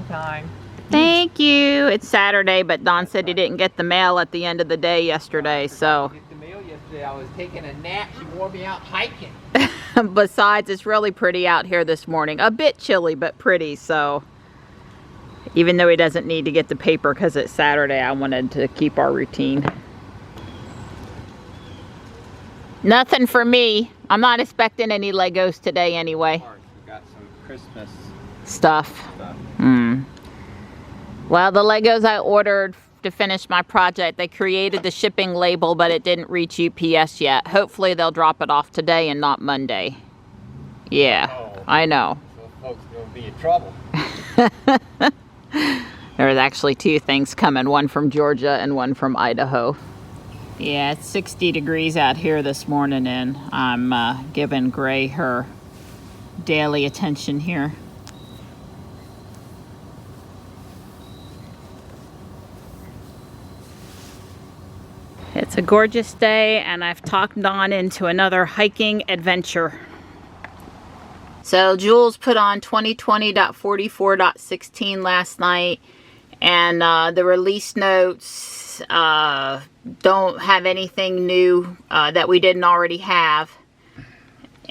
Anytime. Thank you. It's Saturday, but Don said he didn't get the mail at the end of the day yesterday, so. Get the mail yesterday. I was taking a nap. She wore me out hiking. Besides, it's really pretty out here this morning. A bit chilly, but pretty, so. Even though he doesn't need to get the paper because it's Saturday, I wanted to keep our routine. Nothing for me. I'm not expecting any Legos today anyway. We got some Christmas stuff. Well, the Legos I ordered to finish my project, they created the shipping label, but it didn't reach UPS yet. Hopefully they'll drop it off today and not Monday. Yeah, I know. So folks are going to be in trouble. There's actually two things coming, one from Georgia and one from Idaho. Yeah, it's 60 degrees out here this morning, and I'm giving Gray her daily attention here. It's a gorgeous day, and I've talked Don into another hiking adventure. So Jules put on 2020.44.16 last night, and the release notes don't have anything new that we didn't already have.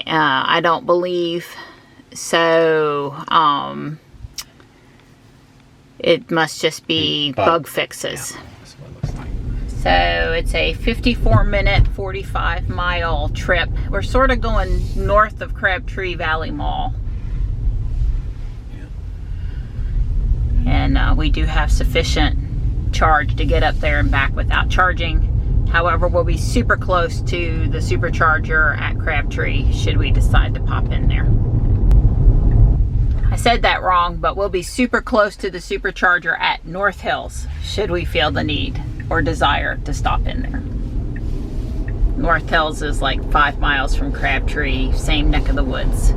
I don't believe. So it must just be bug fixes. Yeah, that's what it looks like. So it's a 54-minute, 45-mile trip. We're sort of going north of Crabtree Valley Mall. Yeah. And we do have sufficient charge to get up there and back without charging. However, we'll be super close to the supercharger at Crabtree should we decide to pop in there. I said that wrong, but we'll be super close to the supercharger at North Hills should we feel the need or desire to stop in there. North Hills is like 5 miles from Crabtree, same neck of the woods.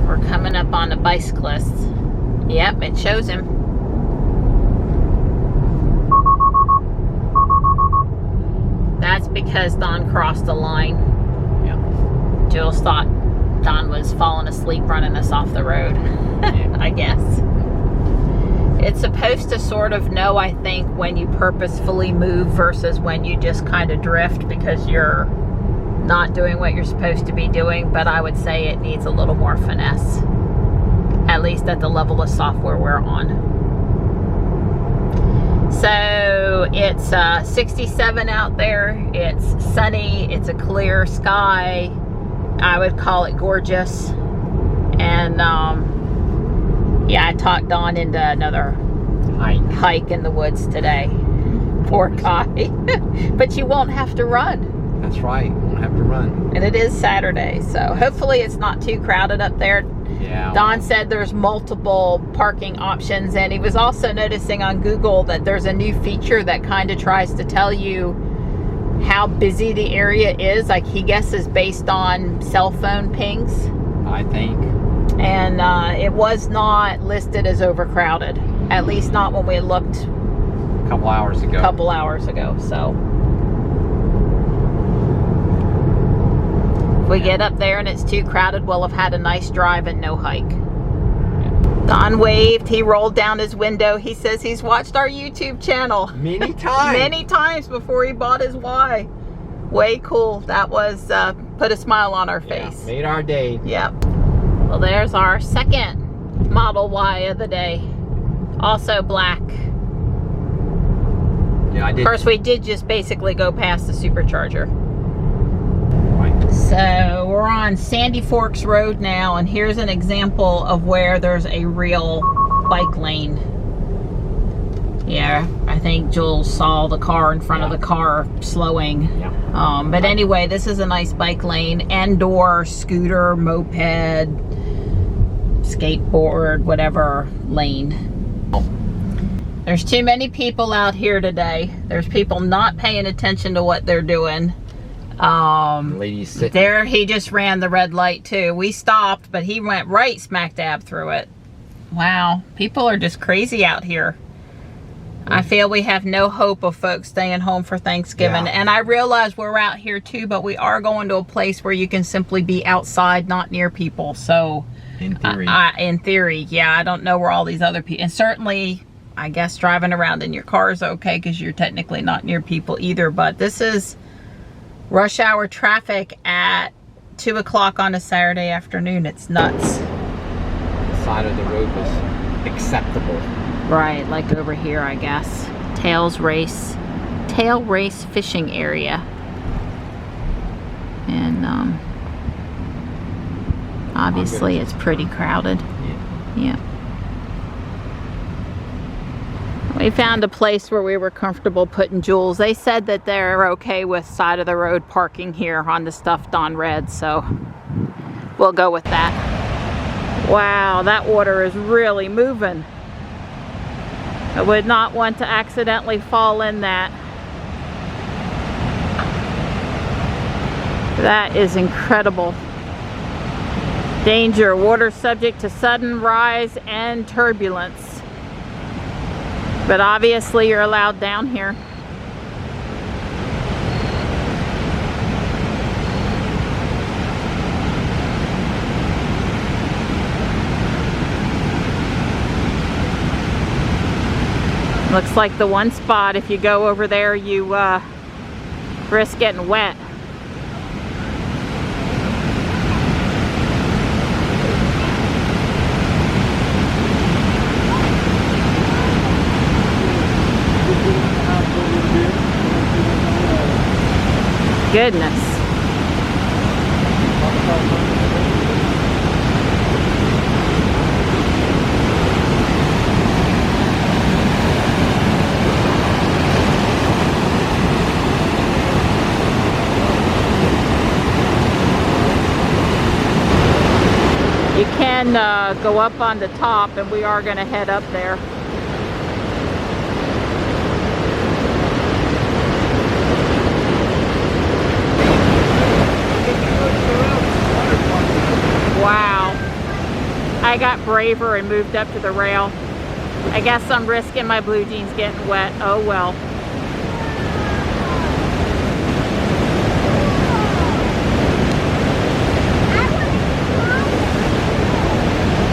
We're coming up on a bicyclist. Yep, it shows him. That's because Don crossed the line. Yeah. Jules thought Don was falling asleep running us off the road, yeah. I guess. It's supposed to sort of know, I think, when you purposefully move versus when you just kind of drift because you're not doing what you're supposed to be doing, but I would say it needs a little more finesse, at least at the level of software we're on. So it's 67 out there, it's sunny, it's a clear sky, I would call it gorgeous, and yeah, I talked Don into another hike in the woods today. Poor guy. But you won't have to run. That's right, you won't have to run. And it is Saturday, so hopefully it's not too crowded up there. Yeah. Don said there's multiple parking options, and he was also noticing on Google that there's a new feature that kind of tries to tell you how busy the area is. Like, he guesses based on cell phone pings, I think. And it was not listed as overcrowded, at least not when we looked a couple hours ago. So if we get up there and it's too crowded, we'll have had a nice drive and no hike. Yeah. Don waved, he rolled down his window. He says he's watched our YouTube channel many times. Many times before he bought his Y. Way cool. That was put a smile on our face. Yeah, made our day. Yep. Well, there's our second Model Y of the day. Also black. Yeah, I did. Of course, we did just basically go past the supercharger. Right. So we're on Sandy Forks Road now, and here's an example of where there's a real bike lane. Yeah, I think Jules saw the car in front of the car slowing. Yeah. But anyway, this is a nice bike lane, and/or scooter, moped, skateboard, whatever lane. There's too many people out here today. There's people not paying attention to what they're doing. Ladies sitting. There, he just ran the red light too. We stopped, but he went right smack dab through it. Wow, people are just crazy out here. I feel we have no hope of folks staying home for Thanksgiving. Yeah. And I realize we're out here too, but we are going to a place where you can simply be outside, not near people. So In theory. In theory, yeah. I don't know where all these other people, and certainly, I guess driving around in your car is okay because you're technically not near people either, but this is rush hour traffic at 2 o'clock on a Saturday afternoon. It's nuts. The side of the road was acceptable. Right, like over here, I guess. Tail race fishing area. And obviously it's pretty crowded. Yeah. We found a place where we were comfortable putting Jules. They said that they're okay with side of the road parking here on the stuffed on red, so we'll go with that. Wow, that water is really moving. I would not want to accidentally fall in that. That is incredible. Danger, water subject to sudden rise and turbulence. But obviously you're allowed down here. Looks like the one spot, if you go over there, you risk getting wet. Goodness. You can go up on the top, and we are going to head up there. Wow. I got braver and moved up to the rail. I guess I'm risking my blue jeans getting wet. Oh well.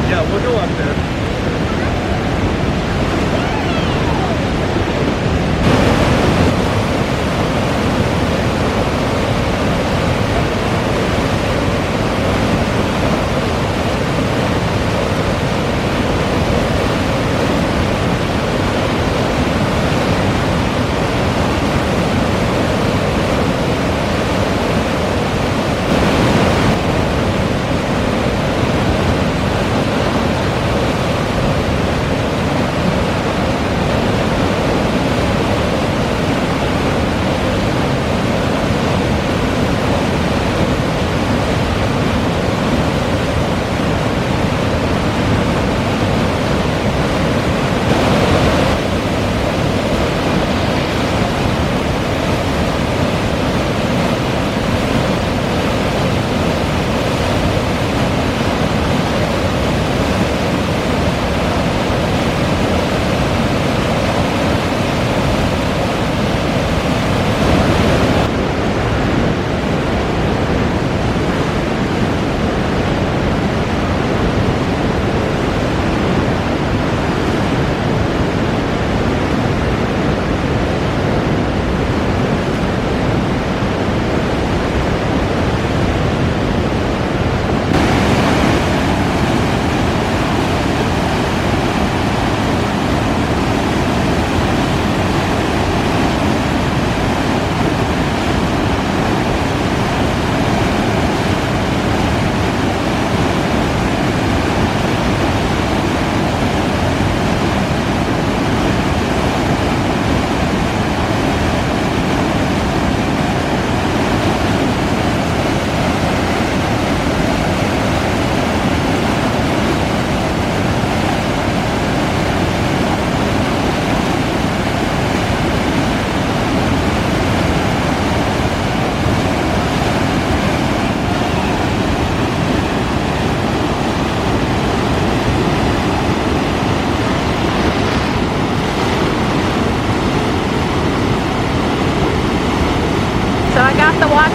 Yeah, we'll go up there.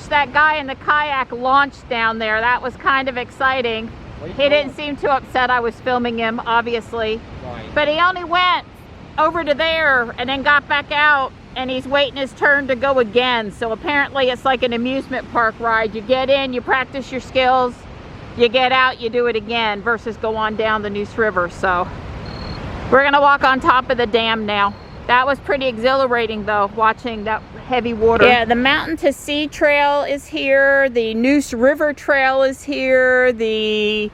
That guy in the kayak launched down there. That was kind of exciting. He didn't seem too upset I was filming him, obviously. Right. But he only went over to there and then got back out, and he's waiting his turn to go again. So apparently it's like an amusement park ride. You get in, you practice your skills, you get out, you do it again, versus go on down the Neuse River. So we're gonna walk on top of the dam now. That was pretty exhilarating though, watching that heavy water. Yeah, the Mountain to Sea Trail is here, the Neuse River Trail is here, the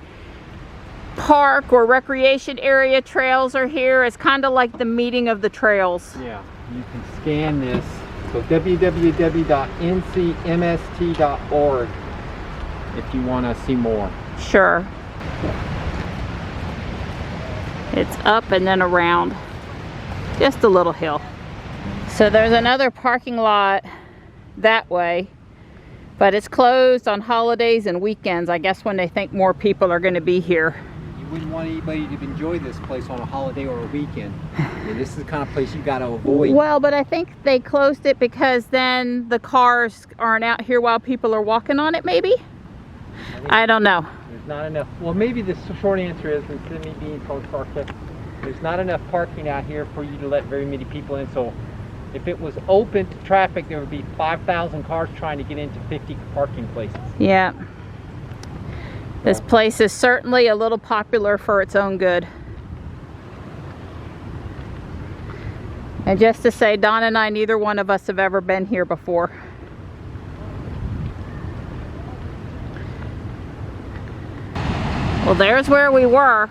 park or recreation area trails are here. It's kind of like the meeting of the trails. Yeah, you can scan this. So www.ncmst.org if you want to see more. Sure. It's up and then around. Just a little hill. So there's another parking lot that way, but it's closed on holidays and weekends, I guess, when they think more people are going to be here. You wouldn't want anybody to enjoy this place on a holiday or a weekend. I mean, this is the kind of place you got to avoid. Well, but I think they closed it because then the cars aren't out here while people are walking on it, maybe? I don't know. There's not enough. Well, maybe the short answer is, instead of me being so sarcastic, there's not enough parking out here for you to let very many people in. So if it was open to traffic, there would be 5,000 cars trying to get into 50 parking places. Yeah. This place is certainly a little popular for its own good. And just to say, Don and I, neither one of us have ever been here before. Well, there's where we were.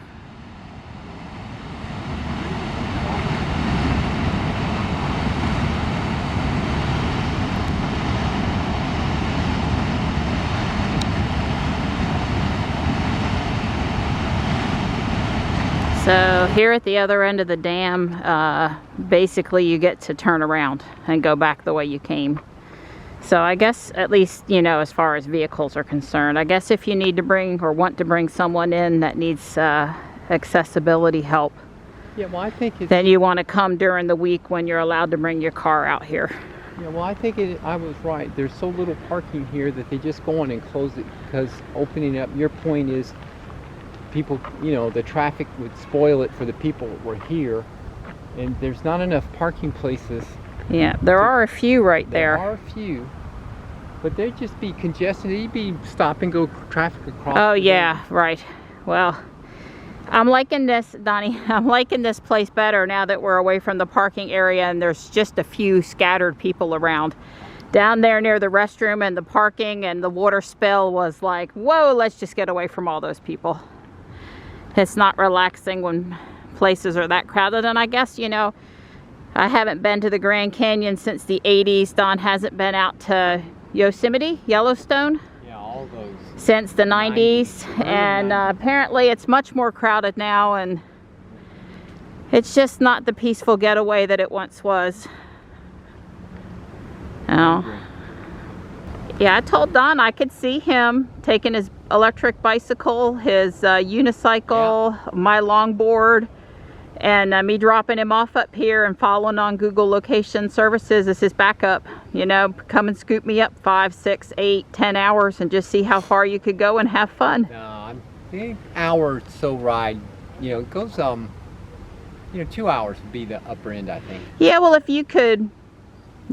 So here at the other end of the dam, basically you get to turn around and go back the way you came. So I guess, at least, you know, as far as vehicles are concerned, I guess if you need to bring or want to bring someone in that needs accessibility help, yeah, well, I think it's, then you want to come during the week when you're allowed to bring your car out here. Yeah, well, I think I was right. There's so little parking here that they just go on and close it, because opening up, your point is, people, you know, the traffic would spoil it for the people that were here, and there's not enough parking places. Yeah, there are a few right there. There are a few, but they'd just be congested. They'd be stop and go traffic across. Oh yeah, right. Well, I'm liking this, Donnie. I'm liking this place better now that we're away from the parking area and there's just a few scattered people around. Down there near the restroom and the parking and the water spill was like, whoa, let's just get away from all those people. It's not relaxing when places are that crowded. And I guess, you know, I haven't been to the Grand Canyon since the 80s. Don hasn't been out to Yosemite, Yellowstone. Yeah, all those. Since the 90s. And apparently it's much more crowded now, and it's just not the peaceful getaway that it once was. Oh. Yeah, I told Don I could see him taking his electric bicycle, his unicycle, yeah, my longboard, and me dropping him off up here and following on Google location services as his backup. You know, come and scoop me up 5, 6, 8, 10 hours and just see how far you could go and have fun. No, I think hour or so ride, you know, it goes, you know, 2 hours would be the upper end, I think. Yeah, well, if you could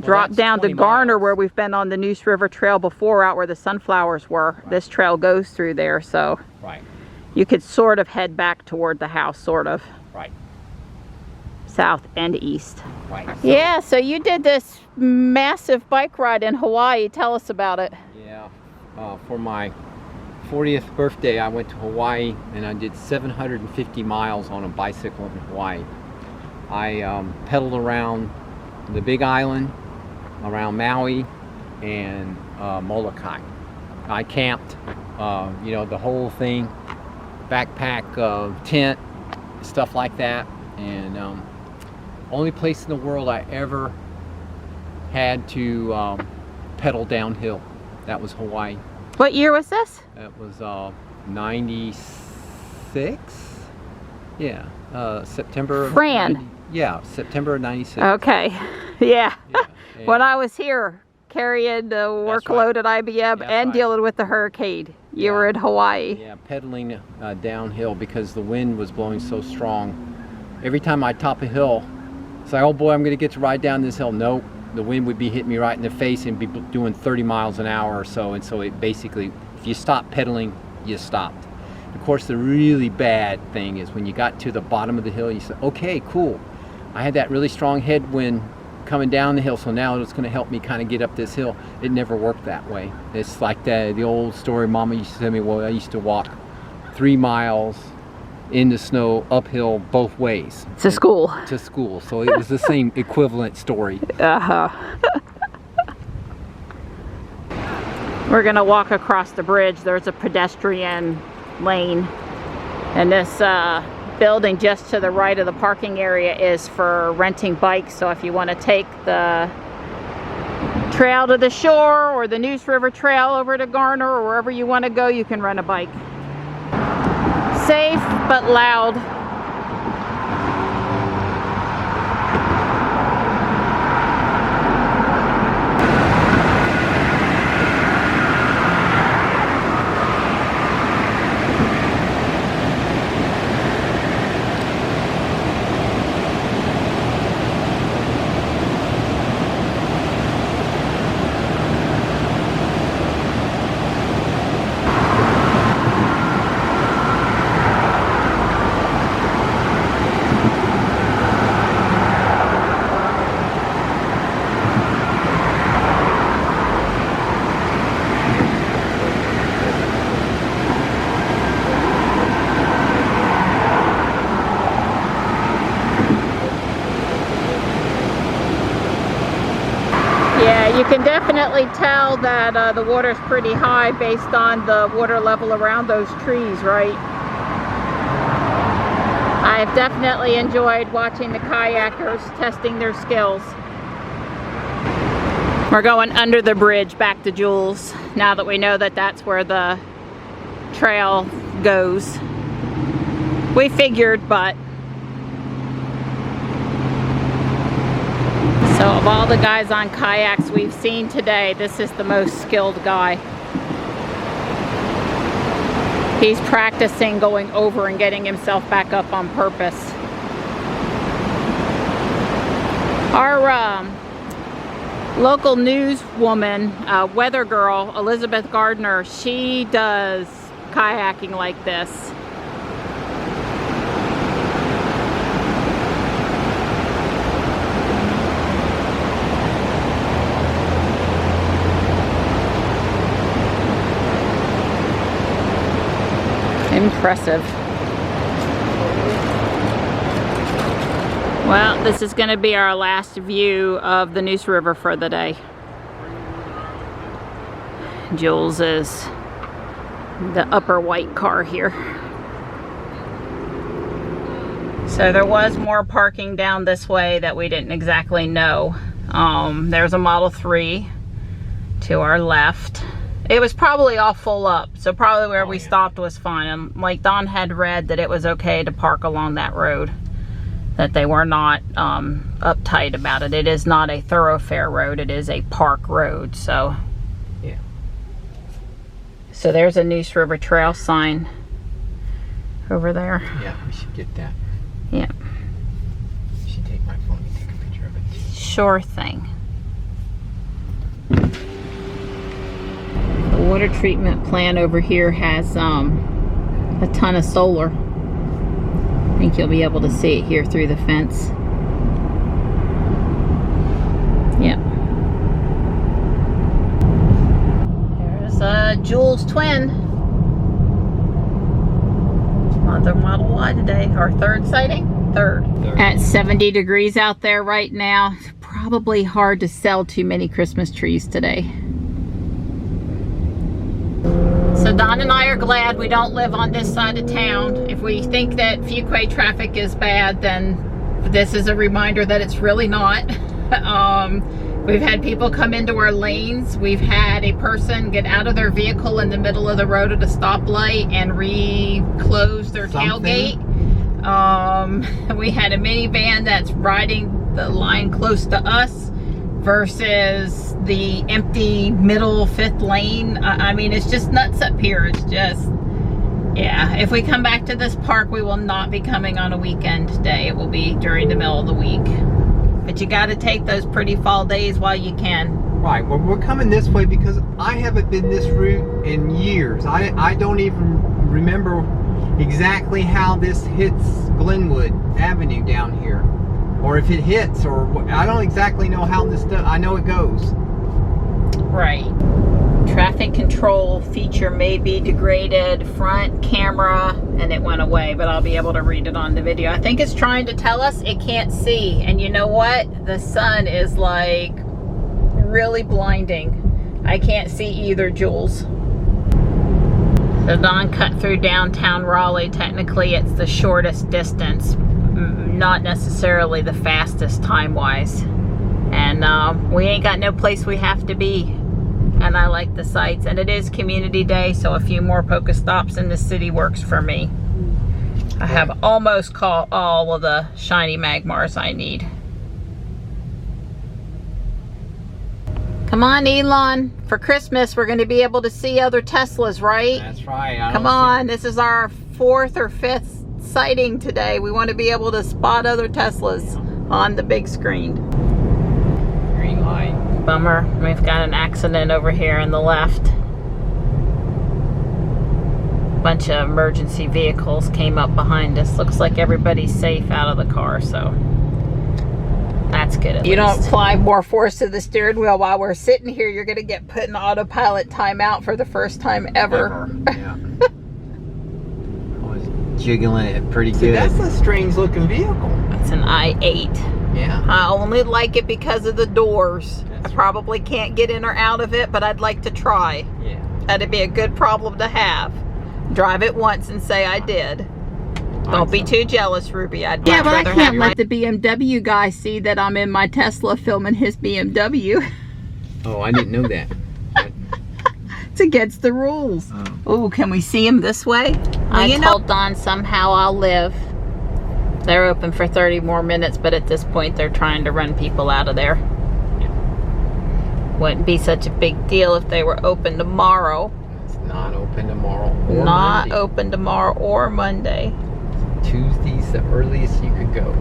drop down to Garner, where we've been on the Neuse River Trail before, out where the sunflowers were. Right. This trail goes through there, so right, you could sort of head back toward the house, sort of. Right. South and east. Right. Yeah, so you did this massive bike ride in Hawaii. Tell us about it. Yeah, for my 40th birthday, I went to Hawaii and I did 750 miles on a bicycle in Hawaii. I pedaled around the Big Island, around Maui, and Molokai. I camped, you know, the whole thing, backpack, tent, stuff like that, and only place in the world I ever had to pedal downhill. That was Hawaii. What year was this? That was 96. Yeah, September. Fran. Yeah, September of 96. Okay. Yeah. Yeah. When I was here carrying the workload at IBM and dealing with the hurricane. You were in Hawaii. Yeah, pedaling downhill because the wind was blowing so strong. Every time I top a hill, it's like, oh boy, I'm going to get to ride down this hill. Nope, the wind would be hitting me right in the face and be doing 30 miles an hour or so. And so it basically, if you stop pedaling, you stopped. Of course, the really bad thing is when you got to the bottom of the hill, you said, okay, cool. I had that really strong headwind coming down the hill, so now it's going to help me kind of get up this hill. It never worked that way. It's like the old story Mama used to tell me. Well, I used to walk 3 miles in the snow uphill both ways to school. So it was the same equivalent story. We're gonna walk across the bridge. There's a pedestrian lane, and this building just to the right of the parking area is for renting bikes. So if you want to take the trail to the shore or the Neuse River Trail over to Garner or wherever you want to go, you can rent a bike. Safe but loud. You can definitely tell that the water's pretty high based on the water level around those trees, right? I've definitely enjoyed watching the kayakers testing their skills. We're going under the bridge back to Jules now that we know that that's where the trail goes. We figured, but so of all the guys on kayaks we've seen today, this is the most skilled guy. He's practicing going over and getting himself back up on purpose. Our local newswoman, weather girl, Elizabeth Gardner, she does kayaking like this. Impressive. Well, this is going to be our last view of the Neuse River for the day. Jules is the upper white car here. So there was more parking down this way that we didn't exactly know. There's a Model 3 to our left. It was probably all full up, so probably where we stopped was fine. And like Don had read that it was okay to park along that road, that they were not uptight about it. It is not a thoroughfare road, it is a park road. So yeah. So there's a Neuse River Trail sign over there. Yeah, we should get that. Yeah. You should take my phone and take a picture of it. Sure thing. The water treatment plant over here has a ton of solar. I think you'll be able to see it here through the fence. Yep. There's a Jules twin. Another Model Y today. Our third sighting? Third. At 70 degrees out there right now. It's probably hard to sell too many Christmas trees today. So Don and I are glad we don't live on this side of town. If we think that Fuquay traffic is bad, then this is a reminder that it's really not. We've had people come into our lanes. We've had a person get out of their vehicle in the middle of the road at a stoplight and re-close their tailgate. We had a minivan that's riding the line close to us, versus the empty middle 5th lane. I mean, it's just nuts up here. It's just, yeah. If we come back to this park, we will not be coming on a weekend day. It will be during the middle of the week. But you got to take those pretty fall days while you can. Right, well, we're coming this way because I haven't been this route in years. I don't even remember exactly how this hits Glenwood Avenue down here. Or if it hits, or I don't exactly know how this does. I know it goes. Right. Traffic control feature may be degraded, front camera, and it went away, but I'll be able to read it on the video. I think it's trying to tell us it can't see. And you know what? The sun is like really blinding. I can't see either, Jules. The Don cut through downtown Raleigh. Technically, it's the shortest distance, not necessarily the fastest time-wise. And we ain't got no place we have to be. And I like the sights. And it is community day, so a few more Pokestops in the city works for me. I have almost caught all of the shiny Magmars I need. Come on, Elon. For Christmas, we're going to be able to see other Teslas, right? That's right. Come on. This is our 4th or 5th sighting today. We want to be able to spot other Teslas on the big screen. Green light. Bummer. We've got an accident over here on the left. Bunch of emergency vehicles came up behind us. Looks like everybody's safe out of the car, so that's good. You don't apply more force to the steering wheel while we're sitting here, you're going to get put in autopilot timeout for the first time ever. Yeah. I was jiggling it pretty good. That's a strange looking vehicle. It's an i8. Yeah. I only like it because of the doors. I probably can't get in or out of it, but I'd like to try. Yeah. That'd be a good problem to have. Drive it once and say I did. Don't be too jealous, Ruby. I'd Yeah, but I can't let the BMW guy see that I'm in my Tesla filming his BMW. Oh, I didn't know that. It's against the rules. Oh, can we see him this way? I told Don somehow I'll live. They're open for 30 more minutes, but at this point they're trying to run people out of there. Wouldn't be such a big deal if they were open tomorrow. It's not open tomorrow or Not Monday. open tomorrow or Monday. Tuesday's the earliest you could go.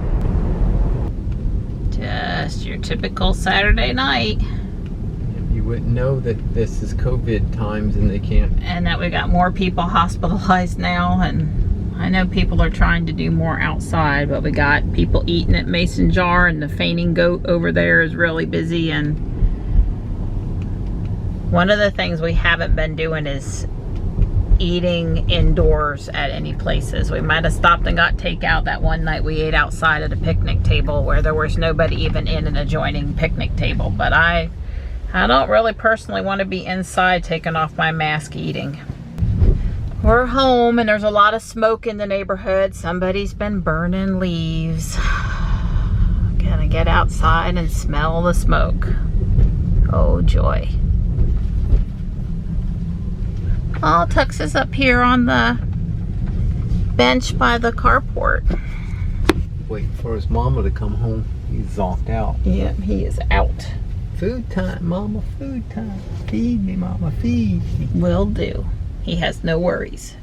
Just your typical Saturday night. You wouldn't know that this is COVID times and they can't. And that we got more people hospitalized now, and I know people are trying to do more outside, but we got people eating at Mason Jar, and the fainting goat over there is really busy. And one of the things we haven't been doing is eating indoors at any places. We might have stopped and got takeout that one night we ate outside at a picnic table where there was nobody even in an adjoining picnic table. But I don't really personally want to be inside taking off my mask eating. We're home and there's a lot of smoke in the neighborhood. Somebody's been burning leaves. Gonna get outside and smell the smoke. Oh joy. Oh, Tux is up here on the bench by the carport. Waiting for his mama to come home. He's zonked out. Yep, he is out. Food time, mama, food time. Feed me, mama, feed me. Will do. He has no worries.